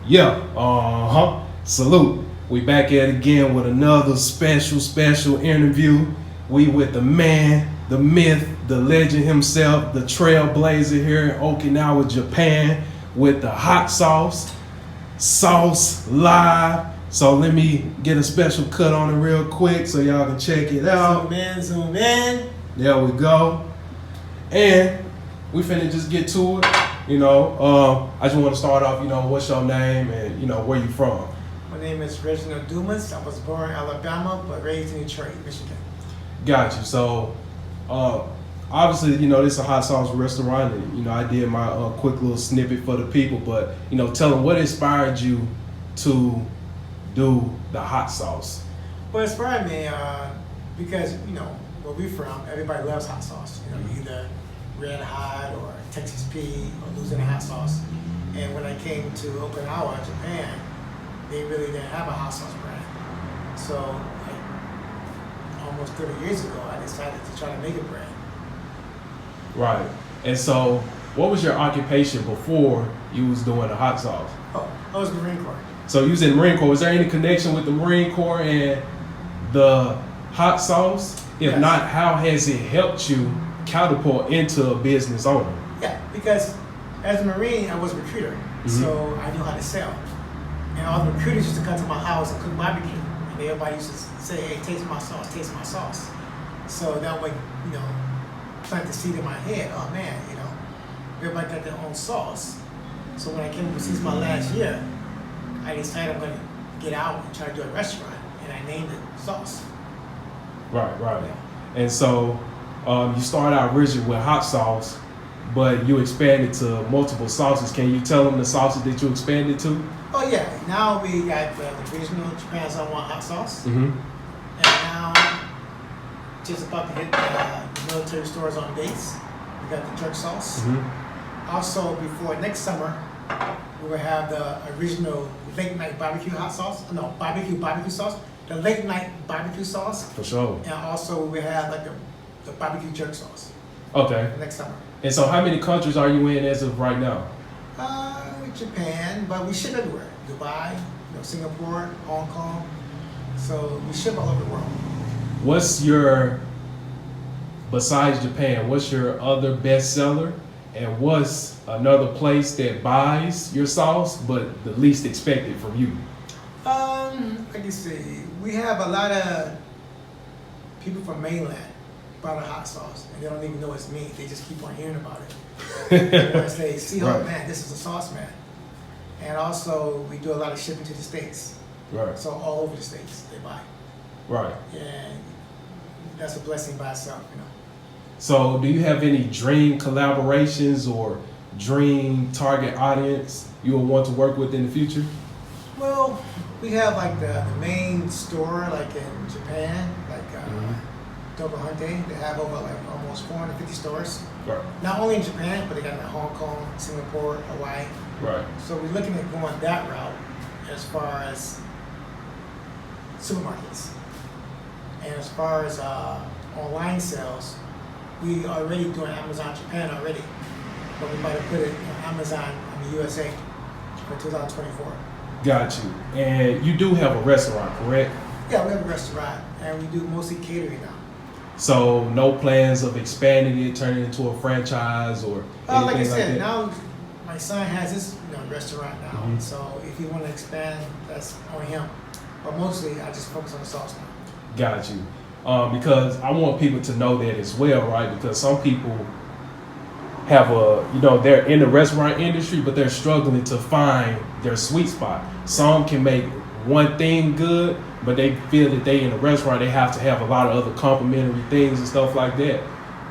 Yeah, Salute. We back at it again with another special interview. We with the man, the myth, the legend himself, the trailblazer here in Okinawa, Japan, with the hot sauce live. So let me get a special cut on it real quick so y'all can check it out. Zoom in. There we go. And we finna just get to it. I just want to start off, what's your name and, where you from? My name is Reginald Dumas. I was born in Alabama, but raised in Detroit, Michigan. Got you. So, obviously, this is a hot sauce restaurant. And, I did my quick little snippet for the people. But, tell them what inspired you to do the hot sauce. Well, it inspired me because, where we're from, everybody loves hot sauce. Either Red Hot or Texas Pea or Louisiana hot sauce. And when I came to Okinawa, Japan, they really didn't have a hot sauce brand. So, almost 30 years ago, I decided to try to make a brand. Right. And so, what was your occupation before you was doing the hot sauce? Oh, I was in the Marine Corps. So you was in the Marine Corps. Was there any connection with the Marine Corps and the hot sauce? If Yes. not, how has it helped you catapult into a business owner? Yeah, because as a Marine, I was a recruiter, so I knew how to sell. And all the recruiters used to come to my house and cook barbecue. And everybody used to say, hey, taste my sauce. So that way, plant the seed in my head. Oh man, everybody got their own sauce. So when I came overseas my last year, I decided I'm going to get out and try to do a restaurant. And I named it Sauce. Right. Yeah. And so you started out originally with hot sauce, but you expanded to multiple sauces. Can you tell them the sauces that you expanded to? Oh yeah, now we got the original Japan's on one hot sauce. Mm-hmm. And now, just about to hit the military stores on base. We got the jerk sauce. Mm-hmm. Also, before next summer, we will have the original late night barbecue hot sauce. No, barbecue sauce. The late night barbecue sauce. For sure. And also, we will have like the barbecue jerk sauce Okay. next summer. And so how many countries are you in as of right now? Japan, but we ship everywhere. Dubai, Singapore, Hong Kong. So we ship all over the world. Besides Japan, what's your other bestseller? And what's another place that buys your sauce, but the least expected from you? Let me see. We have a lot of people from mainland buy the hot sauce, and they don't even know it's me. They just keep on hearing about it. They want to say, see, Right. man, this is a sauce man. And also, we do a lot of shipping to the States. Right. So all over the States, they buy. Right. And that's a blessing by itself, So do you have any dream collaborations or dream target audience you would want to work with in the future? Well, we have like the main store, like in Japan, like Dogohante. They have over like almost 450 stores. Right. Not only in Japan, but they got in Hong Kong, Singapore, Hawaii. Right. So we're looking at going that route as far as supermarkets. And as far as online sales, we are already doing Amazon Japan already. But we might have put it on Amazon in the USA for 2024. Got you. And you do have a restaurant, correct? Yeah, we have a restaurant and we do mostly catering now. So no plans of expanding it, turning it into a franchise or anything Like I said, that? now my son has his restaurant now. Mhm. So if he want to expand, that's on him. But mostly I just focus on the sauce now. Got you. Because I want people to know that as well, right? Because some people have they're in the restaurant industry, but they're struggling to find their sweet spot. Some can make one thing good, but they feel that they in a restaurant, they have to have a lot of other complimentary things and stuff like that.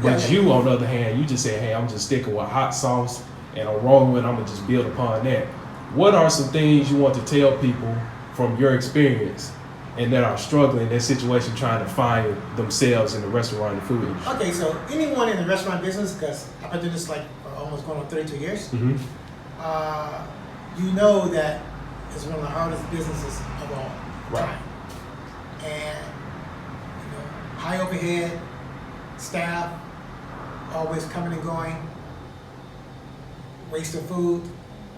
But Yeah. you, on the other hand, you just say, hey, I'm just sticking with hot sauce and I'm rolling with it, I'm gonna just build upon that. What are some things you want to tell people from your experience and that are struggling in that situation trying to find themselves in the restaurant and food industry? Okay, so anyone in the restaurant business, because I've been doing this like for almost going on 32 years, Mm-hmm. you know that it's one of the hardest businesses of all Right. time. And high overhead, staff, always coming and going, waste of food,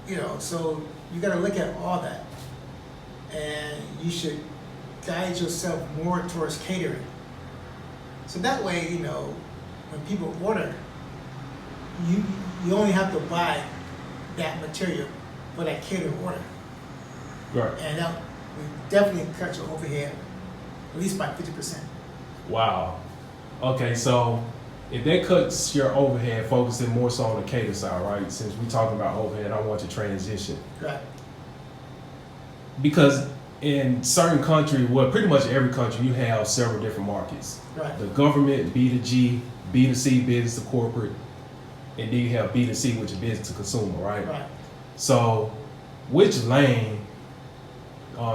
You know, so you got to look at all that, and you should guide yourself more towards catering. So that way, you know, when people order, you only have to buy that material for that catering order, Right. and that will definitely cut your overhead at least by 50%. Wow. Okay, so if that cuts your overhead, focusing more so on the cater side, right? Since we're talking about overhead, I want to transition. Right. Because in certain countries, well, pretty much every country, you have several different markets. Right. The government, B2G, B2C, business to corporate, and then you have B2C, which is business to consumer, right? Right. So which lane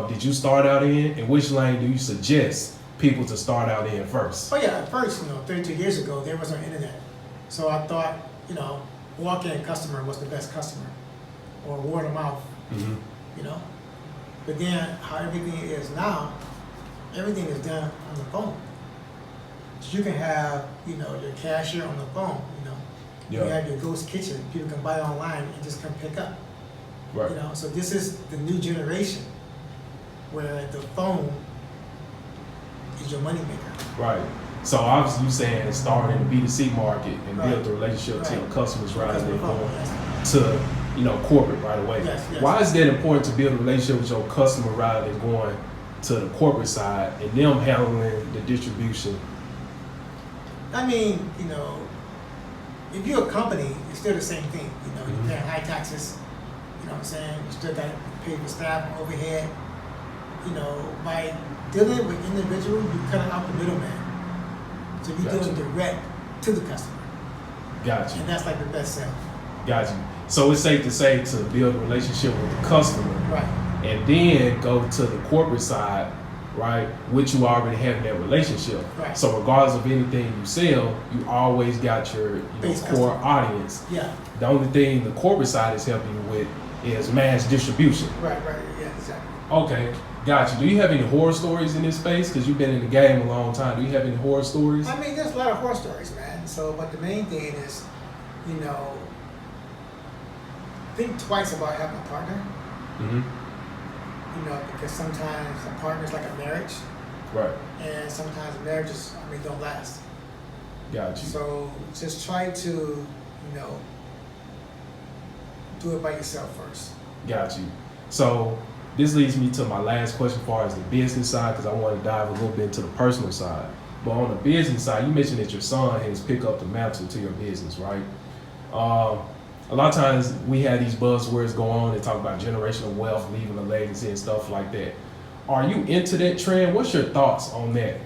did you start out in, and which lane do you suggest people to start out in first? Oh yeah, at first, 32 years ago, there was no internet. So I thought, walk-in customer was the best customer, or word of mouth, Mm-hmm. you know. But then how everything is now, everything is done on the phone. So you can have, your cashier on the phone, You Yeah. have your ghost kitchen, people can buy online and just come pick up. Right. So this is the new generation where the phone is your moneymaker. Right. So obviously you saying start in the B2C market and Right. build the relationship to Right. your customers rather than Customer phone, going yes. to corporate right away. Yes, yes. Why is that important to build a relationship with your customer rather than going to the corporate side and them handling the distribution? I mean, if you're a company, it's still the same thing. Mhm. You're paying high taxes. You know what I'm saying? You still got to pay for staff and overhead. By dealing with individuals, you're cutting out the middleman. So you're Gotcha. dealing direct to the customer, Got you. and that's like the best sell. Got you. So it's safe to say to build a relationship with the customer Right. and then go to the corporate side, right, which you already have in that relationship. Right. So regardless of anything you sell, you always got your Base core customer. audience. Yeah. The only thing the corporate side is helping you with is mass distribution. Right. Yeah. Exactly. Okay, got you. Do you have any horror stories in this space? Because you've been in the game a long time. Do you have any horror stories? I mean, there's a lot of horror stories, man. So, but the main thing is, think twice about having a partner. Mm-hmm. Because sometimes a partner is like a marriage, Right. and sometimes marriages, don't last. Got you. So just try to, do it by yourself first. Got you. So this leads me to my last question as far as the business side, because I want to dive a little bit into the personal side. But on the business side, you mentioned that your son has picked up the mantle to your business, right? A lot of times we have these buzzwords go on and talk about generational wealth, leaving a legacy and stuff like that. Are you into that trend? What's your thoughts on that?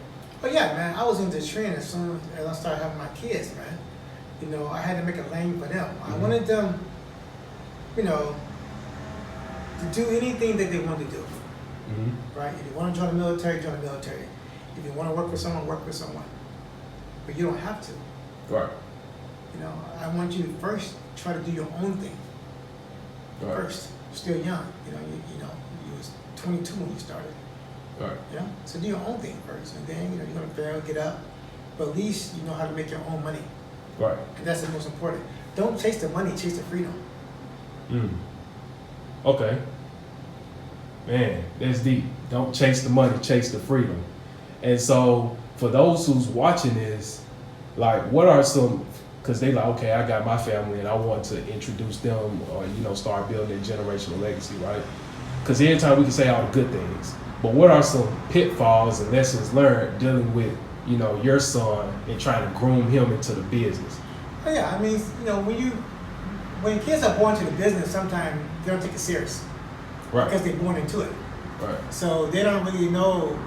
But yeah, man, I was into the trend as soon as I started having my kids, man. I had to make a lane for them. I Mhm. wanted them, to do anything that they wanted to do. Mm-hmm. Right? If you want to join the military, join the military. If you want to work for someone, work for someone. But you don't have to. Right. I want you to first try to do your own thing. Right. First, you're still young. You was 22 when you started. Right. So do your own thing first, and then you're gonna fail, get up. But at least you know how to make your own money, Right. and that's the most important. Don't chase the money, chase the freedom. Mm. Okay. Man, that's deep. Don't chase the money, chase the freedom. And so for those who's watching this, like what are some, because they like, okay, I got my family and I want to introduce them or, start building a generational legacy, right? Because every time we can say all the good things, but what are some pitfalls and lessons learned dealing with, your son and trying to groom him into the business? Oh, yeah, when kids are born to the business, sometimes they don't take it serious Right. because they're born into it. Right. So they don't really know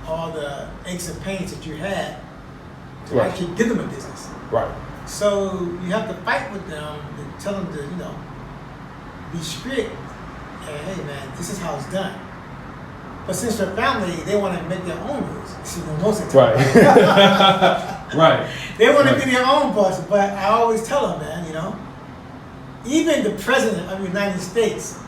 all the aches and pains that you had to Right. actually give them a business. Right. So you have to fight with them and tell them to, be strict. And hey, man, this is how it's done. But since they're family, they want to make their own rules. See, most of the time. Right. Right. They want Right. to be their own boss. But I always tell them, man, even the president of the United States,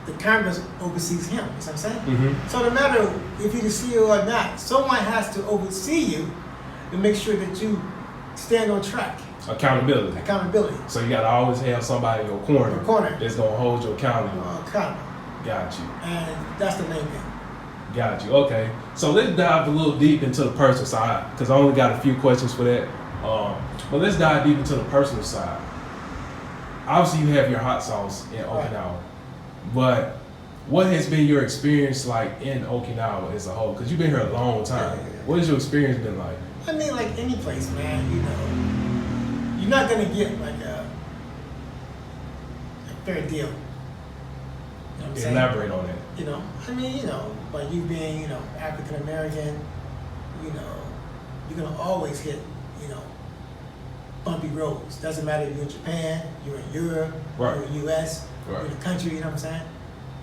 the Congress oversees him. You know what I'm saying? Mm-hmm. So no matter if you're the CEO or not, someone has to oversee you to make sure that you stand on track. Accountability. Accountability. So you gotta always have somebody in your corner, that's gonna hold you accountable. Accountable. Got you. And that's the main thing. Got you. Okay. So let's dive a little deep into the personal side, because I only got a few questions for that. But let's dive deep into the personal side. Obviously, you have your hot sauce in Okinawa, but what has been your experience like in Okinawa as a whole? Because you've been here a long time. What has your experience been like? I mean, like any place, man. You know, you're not gonna get like a fair deal. You know what I'm saying? Elaborate on that. You know, I mean, you know, by you being, you know, African American, you know, you're gonna always hit, you know, bumpy roads. Doesn't matter if you're in Japan, you're in Europe, Right. you're in the US, Right. you're in the country, you know what I'm saying?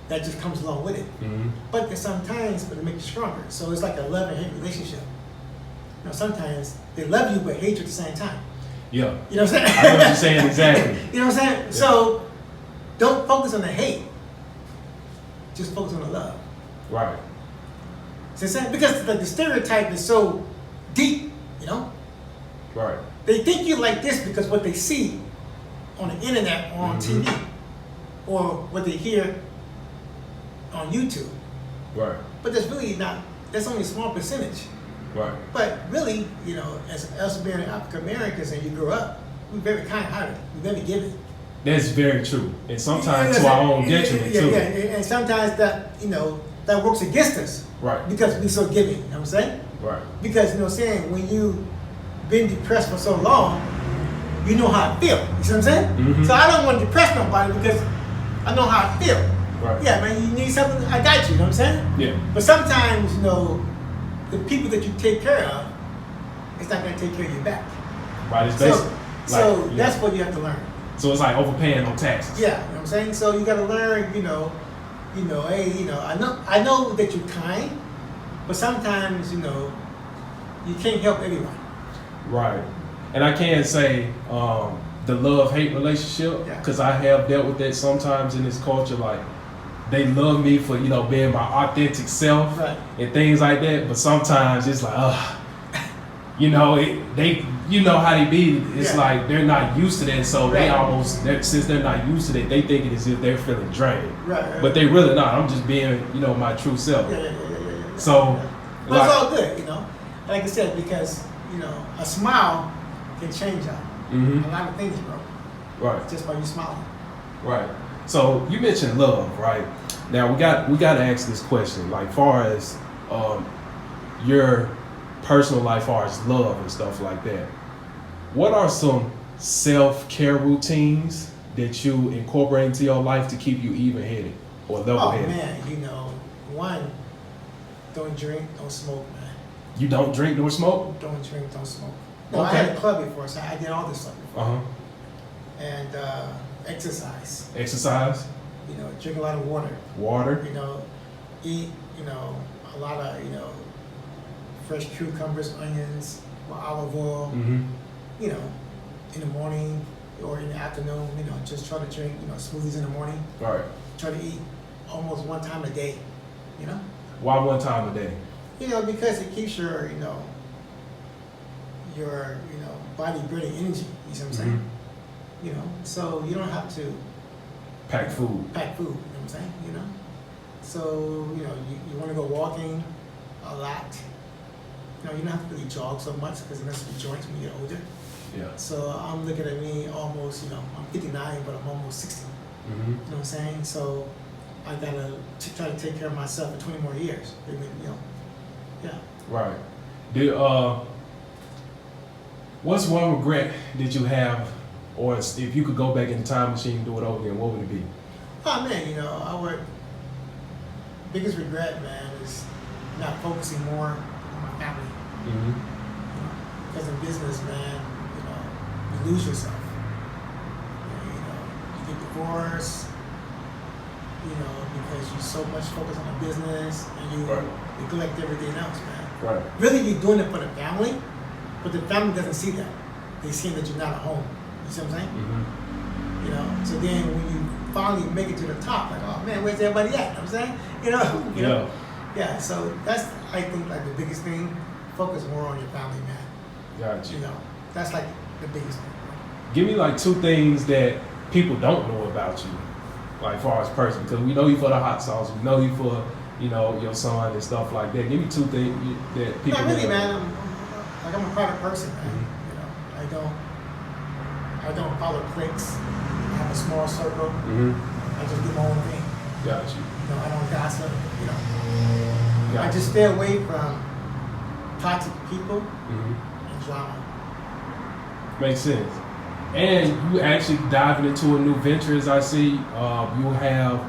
That just comes along with it. Mm-hmm. But there's sometimes, but it makes you stronger. So it's like a love and hate relationship. You know, sometimes they love you but hate you at the same time. Yeah. You know what I'm saying? I know what you're saying exactly. You know what I'm saying? Yeah. So don't focus on the hate. Just focus on the love. Right. See what I'm saying? Because the stereotype is so deep, you know? Right. They think you like this because what they see on the internet or on Mhm. TV or what they hear on YouTube. Right. But that's really not, that's only a small percentage. Right. But really, you know, as us being African Americans and you grew up, we're very kind-hearted. We're very giving. That's very true, and sometimes to our own detriment too. Yeah, and sometimes that, you know, that works against us. Right. Because we're so giving, you know what I'm saying? Right. Because, you know what I'm saying, when you've been depressed for so long, you know how I feel. You see what I'm saying? Mhm. So I don't want to depress nobody because I know how I feel. Right. Yeah, man, you need something, I got you know what I'm saying? Yeah. But sometimes, you know, the people that you take care of, it's not going to take care of you back. Right. It's So, basically so yeah. that's what you have to learn. So it's like overpaying on taxes. Yeah, you know what I'm saying? So you gotta learn, you know, hey, you know, I know that you're kind, but sometimes, you know, you can't help everyone. Right. And I can say the love-hate relationship, Yeah. because I have dealt with that sometimes in this culture. Like, they love me for, you know, being my authentic self Right. and things like that. But sometimes it's like, you know, you know how they be. It's Yeah. like they're not used to that, so they Right. since they're not used to that, they think it as if they're feeling drained. Right. But they really not. I'm just being, you know, my true self. Yeah. So, But like- it's all good, you know. Like I said, because, you know, a smile can change Mhm. a lot of things, bro. Right. Just by you smiling. Right. So you mentioned love, right? Now we got to ask this question, like far as your personal life, far as love and stuff like that. What are some self-care routines that you incorporate into your life to keep you even-headed or Oh level-headed? man, you know, one, don't drink, don't smoke, man. You don't drink nor smoke? Don't drink, don't smoke. No, I Okay. had a club before, so I did all this stuff before. Uh-huh. And exercise. Exercise, You know, drink a lot of water. water. You know, eat, you know, a lot of, you know, fresh cucumbers, onions, olive oil. Mm-hmm. You know, in the morning or in the afternoon, you know, just try to drink, you know, smoothies in the morning. All right. Try to eat almost one time a day, you know? Why one time a day? You know, because it keeps your body burning energy, you see what I'm saying? Mhm. You know, so you don't have to Pack food. pack food, you know what I'm saying? You know? So, you know, you want to go walking a lot. You know, you don't have to really jog so much because it messes with joints when you get older. Yeah. So I'm looking at me almost, you know, I'm 59, but I'm almost 60. Mm-hmm. You know what I'm saying? So I gotta try to take care of myself for 20 more years. You know, yeah. Right. What's one regret that you have, or if you could go back in the time machine and do it over again, what would it be? Oh man, you know, biggest regret, man, is not focusing more on my family. Mm-hmm. You know, because in business, man, you know, you lose yourself. You know, you get divorced, you know, because you're so much focused on the business and you Right. neglect everything else, man. Right. Really, you're doing it for the family, but the family doesn't see that. They see that you're not at home. You see what I'm saying? Mm-hmm. You know, so then when you finally make it to the top, like, oh man, where's everybody at? You know what I'm saying? You know? Yeah, so that's, I think, like the biggest thing. Focus more on your family, man. Got You you. know, that's like the biggest thing. Give me like 2 things that people don't know about you, like far as person, because we know you for the hot sauce, we know you for, you know, your son and stuff like that. Give me 2 things that people. Not really, don't know. man. I'm a private person, man. Mm-hmm. You know, I don't follow cliques. I have a small circle. Mm-hmm. I just do my own thing. Got you. You know, I don't gossip. You know, Got I just stay away from toxic people Mm-hmm. and drama. Makes sense. And you actually diving into a new venture, as I see. You have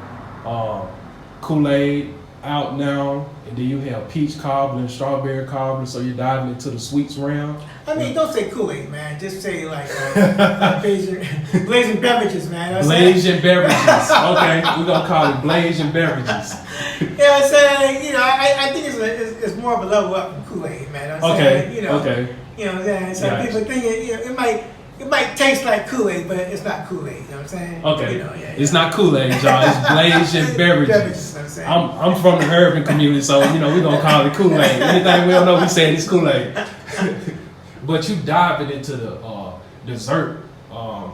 Kool-Aid out now, and then you have peach cobbler and strawberry cobbler. So you're diving into the sweets realm. I mean, don't say Kool-Aid, man. Just say like blazing beverages, man. You know what I'm saying? Blazing beverages. Okay, we're gonna call it blazing beverages. You know what I'm saying? You know, I think it's more of a level up from Kool-Aid, man. You know what I'm Okay. saying? You know, Okay. You know what I'm saying? So Gotcha. people think it might taste like Kool-Aid, but it's not Kool-Aid. You know what I'm saying? Okay. You know, It's not Kool-Aid, y'all. It's blazing beverages. You know what I'm saying? I'm from the urban community, so you know we're gonna call it Kool-Aid. Anything we don't know, we say it's Kool-Aid. But you diving into the dessert or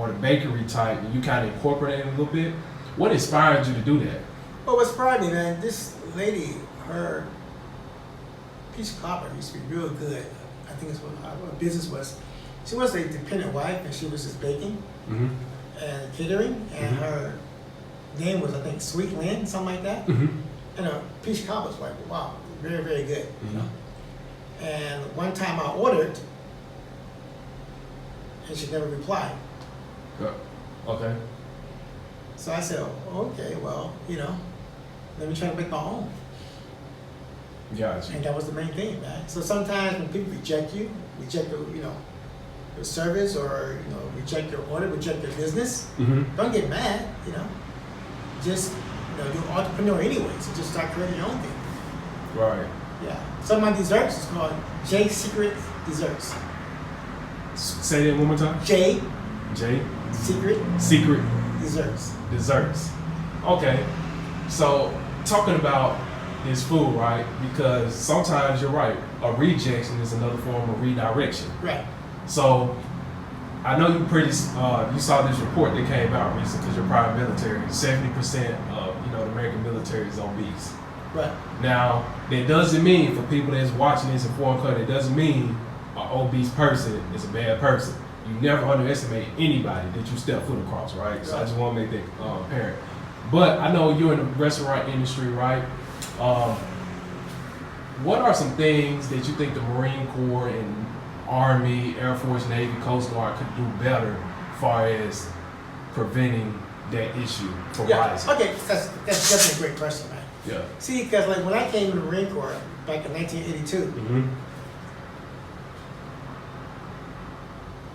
the bakery type, and you kind of incorporate it a little bit. What inspired you to do that? Well, what's funny, man, this lady, her peach cobbler used to be real good. I think it's what her business was. She was a dependent wife, and she was just baking Mm-hmm. and catering, and Mhm. her name was, I think, Sweet Lynn, something like that. Mm-hmm. And her peach cobbler was like, wow, very, very good. Mhm. You know? And one time I ordered, and she never replied. Okay. So I said, oh, okay, well, you know, let me try to make my own. Gotcha. And that was the main thing, man. So sometimes when people reject you, reject your, you know, your service, or, you know, reject your order, reject your business, Mm-hmm. don't get mad, you know. Just, you know, you're an entrepreneur anyway, so just start creating your own thing. Right. Yeah. Some of my desserts is called J Secret Desserts. Say that one more time. J J. Secret Secret Desserts. desserts. Okay. So talking about this food, right? Because sometimes you're right. A rejection is another form of redirection. Right. So I know you saw this report that came out recently because you're private military. 70% of the American military is obese. Right. Now that doesn't mean, for people that's watching this in foreign country, it doesn't mean an obese person is a bad person. You never underestimate anybody that you step foot across, right? So I just want to make that apparent. But I know you're in the restaurant industry, right? What are some things that you think the Marine Corps and Army, Air Force, Navy, Coast Guard could do better as far as preventing that issue from Yeah. rising? Okay. That's definitely a great question, man. Yeah. See, because like when I came in the Marine Corps back in 1982, Mm-hmm.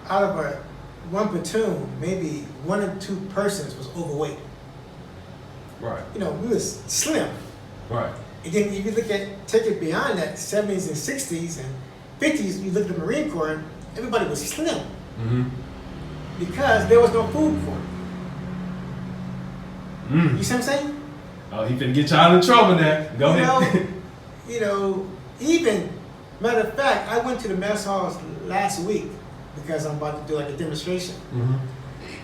out of one platoon, maybe 1 or 2 persons was overweight. Right. You know, we was slim. Right. And then if you take it beyond that, 70s and 60s and 50s, you look at the Marine Corps, everybody was slim Mm-hmm. because there was no food for it. Mm. You see what I'm saying? Oh, he finna get y'all in trouble now. Go You ahead. Even, matter of fact, I went to the mess halls last week because I'm about to do like a demonstration. Mm-hmm.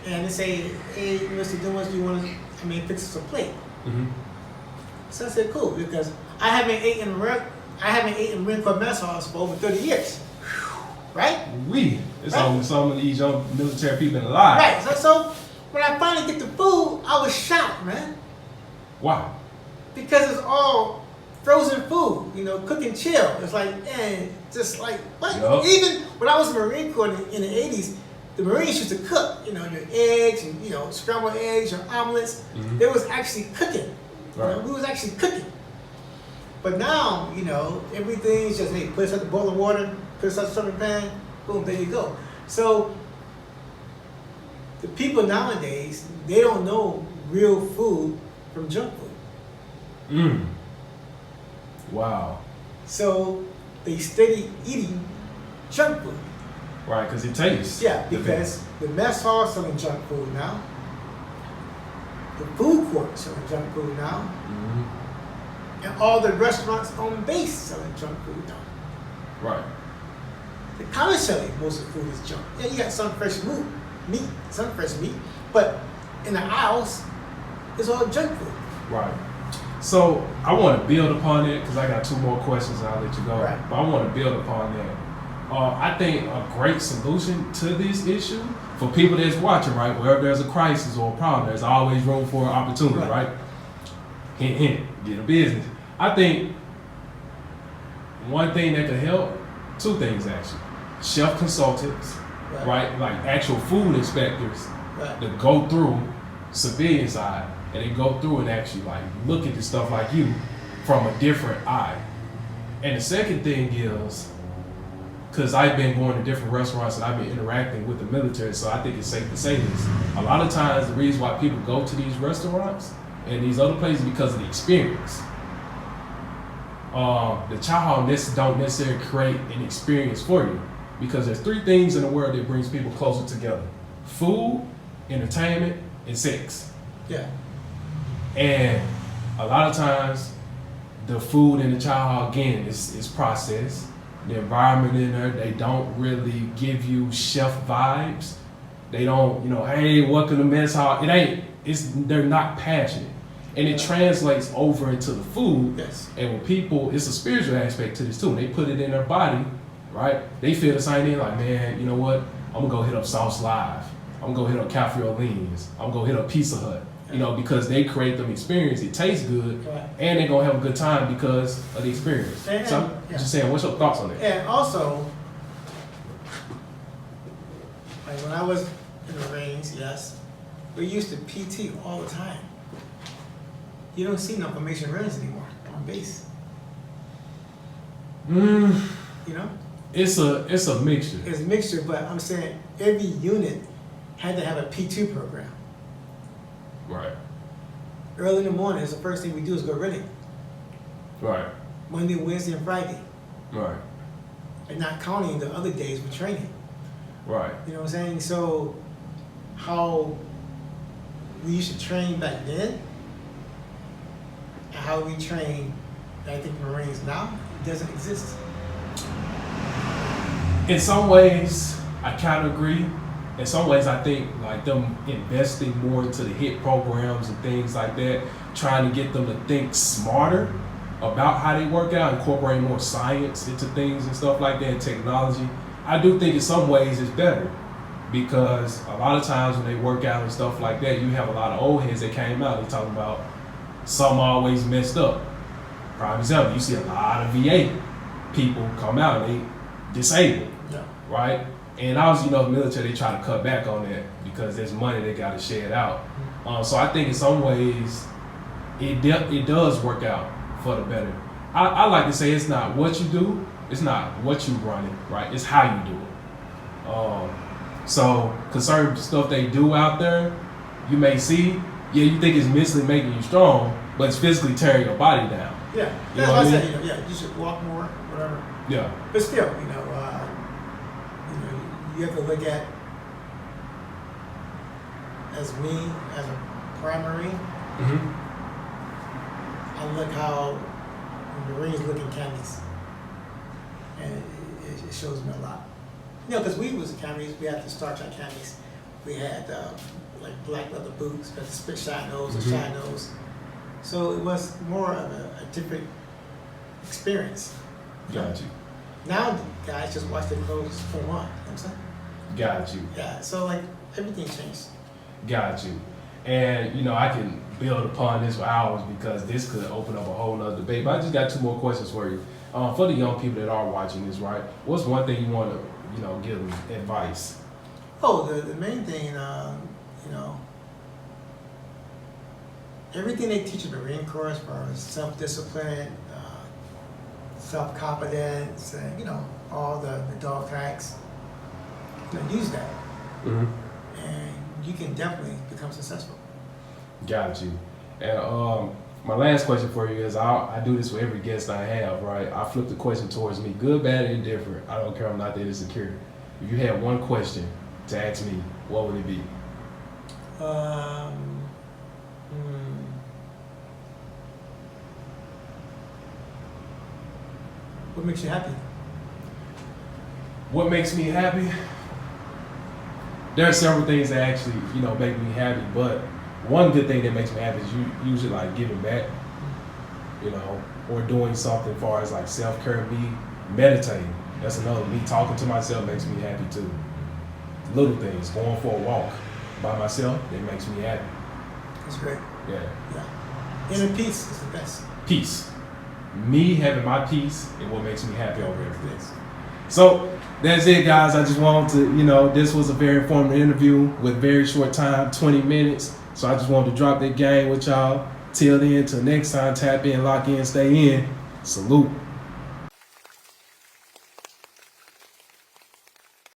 And they say, hey, Mr. Dumas, do you want to, fix us a plate? Mm-hmm. So I said, cool, because I haven't eaten in Marine Corps mess halls for over 30 years. Right? It's Right. only some of these young military people alive. Right. So when I finally get the food, I was shocked, man. Why? Because it's all frozen food, cook and chill. It's like, man, just like, what? Yup. Even when I was in the Marine Corps in the 80s, the Marines used to cook, your eggs and, scrambled eggs, your omelets. Mhm. They was actually cooking. Right. We was actually cooking. But now, everything's just, hey, put us at the boiling water, put us at the serving pan, boom, there you go. So the people nowadays, they don't know real food from junk food. Mm. Wow. So they steady eating junk food. Right, because it tastes. Yeah, the because the mess hall is selling junk food now. The food court is selling junk food now. Mm-hmm. And all the restaurants on base selling junk food now. Right. the commercially, most of the food is junk. Yeah, you got some fresh meat, but in the aisles, it's all junk food. Right. So I want to build upon it because I got 2 more questions and I'll let you go. Right. But I want to build upon that. I think a great solution to this issue for people that's watching, right, wherever there's a crisis or a problem, there's always room for opportunity, right? Hint, hint, get a business. I think one thing that could help, 2 things actually. Chef consultants, right? Like actual food inspectors that go through civilian side and they go through and actually like look at the stuff like you from a different eye. And the second thing is, because I've been going to different restaurants and I've been interacting with the military, so I think it's safe to say this. A lot of times the reason why people go to these restaurants and these other places is because of the experience. The chow hall don't necessarily create an experience for you because there's 3 things in the world that brings people closer together: food, entertainment, and sex. Yeah. And a lot of times the food in the chow hall, again, is processed. The environment in there, they don't really give you chef vibes. They don't, hey, welcome to mess hall. They're not passionate. And it translates over into the food. Yes. And when people, it's a spiritual aspect to this too. When they put it in their body, right? They feel the same thing, like, man, you know what? I'm gonna go hit up Sauce Live. I'm gonna go hit up Cafe Orleans. I'm gonna hit up Pizza Hut. Because they create them experience. It tastes good, and they're gonna have a good time because of the experience. So I'm just saying, what's your thoughts on that? And also, like when I was in the Marines, yes, we used to PT all the time. You don't see no formation runs anymore on base. It's a mixture. It's a mixture, but I'm saying every unit had to have a P2 program. Right. Early in the morning, the first thing we do is go running. Right. Monday, Wednesday, and Friday. Right. And not counting the other days with training. Right. You know what I'm saying? So, how we used to train back then, and how we train, I think, Marines now, doesn't exist. In some ways, I kind of agree. In some ways, I think like them investing more into the HIT programs and things like that, trying to get them to think smarter about how they work out, incorporating more science into things and stuff like that, and technology. I do think in some ways it's better because a lot of times when they work out and stuff like that, you have a lot of old heads that came out and talking about something always messed up. Prime example, you see a lot of VA people come out and they disabled, right? And obviously, the military, they try to cut back on that because there's money they got to shed out. So I think in some ways, it does work out for the better. I like to say it's not what you do, it's not what you run it, right? It's how you do it. So concerning stuff they do out there, you may see, you think it's mentally making you strong, but it's physically tearing your body down. Yeah, that's what I said. You should walk more, whatever. Yeah. But still, you have to look at, as me, as a primary, I look how the Marines look in camis. And it shows me a lot. Because we was camis, we had the Star Trek camis. We had like black leather boots, but the split shine nose and shine nose. So it was more of a different experience. Got you. Now guys just watch their clothes for one, you know what I'm saying? Got you. Yeah, so like everything changed. Got you. And I can build upon this for hours because this could open up a whole nother debate. But I just got 2 more questions for you. For the young people that are watching this, right? What's one thing you want to, give them advice? Oh, the main thing, everything they teach in the Marine Corps as far as self-discipline, self-confidence, and all the dog tags. Use that, and you can definitely become successful. Got you. And my last question for you is, I do this for every guest I have, right? I flip the question towards me, good, bad, or indifferent. I don't care. I'm not that insecure. If you had one question to ask me, what would it be? What makes you happy? What makes me happy? There are several things that actually, make me happy, but one good thing that makes me happy is usually like giving back, or doing something as far as like self-care. Me meditating, that's another. Me talking to myself makes me happy too. Little things, going for a walk by myself, it makes me happy. That's great. Yeah. Inner peace is the best. Peace. Me having my peace is what makes me happy over everything. Yes. So that's it, guys. I just wanted to, this was a very informative interview with very short time, 20 minutes. So I just wanted to drop that game with y'all. Till then, till next time, tap in, lock in, stay in. Salute.